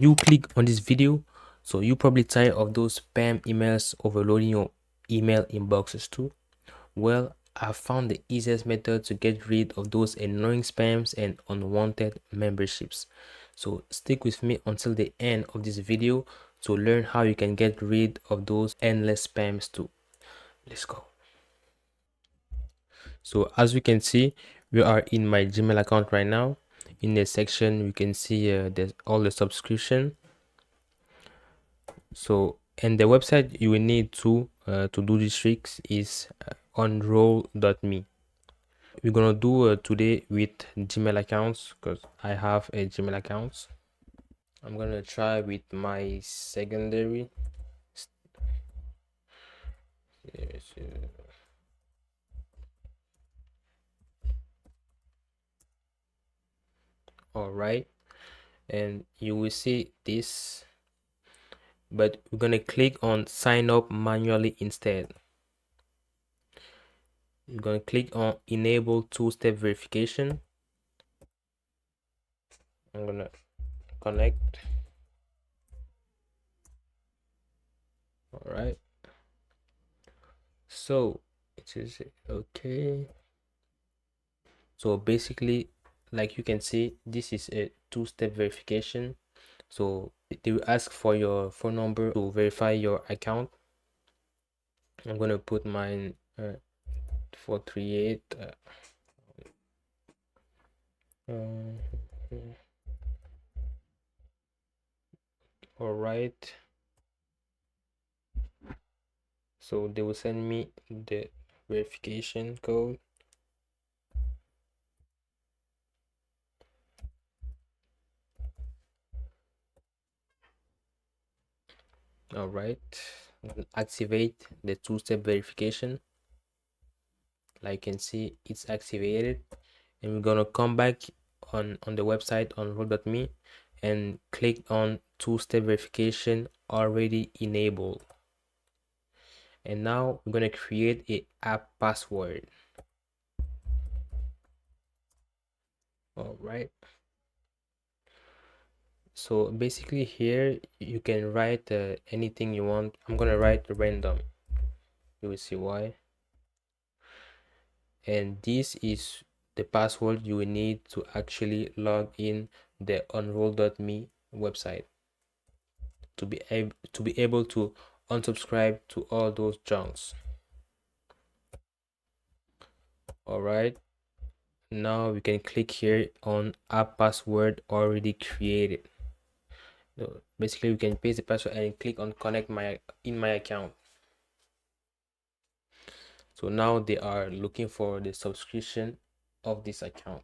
you click on this video, so you probably tired of those spam emails overloading your email inboxes too. Well, I found the easiest method to get rid of those annoying spams and unwanted memberships. So stick with me until the end of this video to learn how you can get rid of those endless spams too. Let's go. So as we can see, we are in my Gmail account right now. In the section, we can see there's all the subscription. So, and the website you will need to do these tricks is unroll.me. We're gonna do today with Gmail accounts because I have a Gmail account. I'm gonna try with my secondary. Yes, all right, and you will see this, but we're gonna click on sign up manually instead. You're gonna click on enable two-step verification. I'm gonna connect. All right, so it is okay. So basically, like you can see, this is a two-step verification. So they will ask for your phone number to verify your account. I'm gonna put mine 438 all right, so they will send me the verification code. All right, activate the two-step verification. Like you can see, it's activated, and we're gonna come back on the website on roll.me and click on two-step verification already enabled. And now we're gonna create a app password. All right, so basically here you can write anything you want. I'm gonna write random, you will see why. And this is the password you will need to actually log in the unroll.me website to be able to unsubscribe to all those junks. All right, now we can click here on app password already created. So basically we can paste the password and click on connect my account. So now they are looking for the subscription of this account.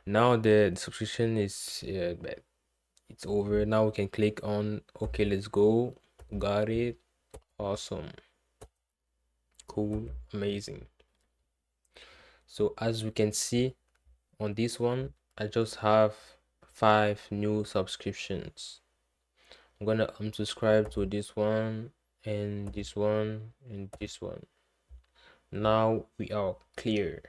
Now the subscription is it's over. Now we can click on okay, let's go. Got it. Awesome. Cool. Amazing. So as we can see on this one, I just have 5 new subscriptions. I'm gonna unsubscribe to this one and this one and this one. Now we are clear.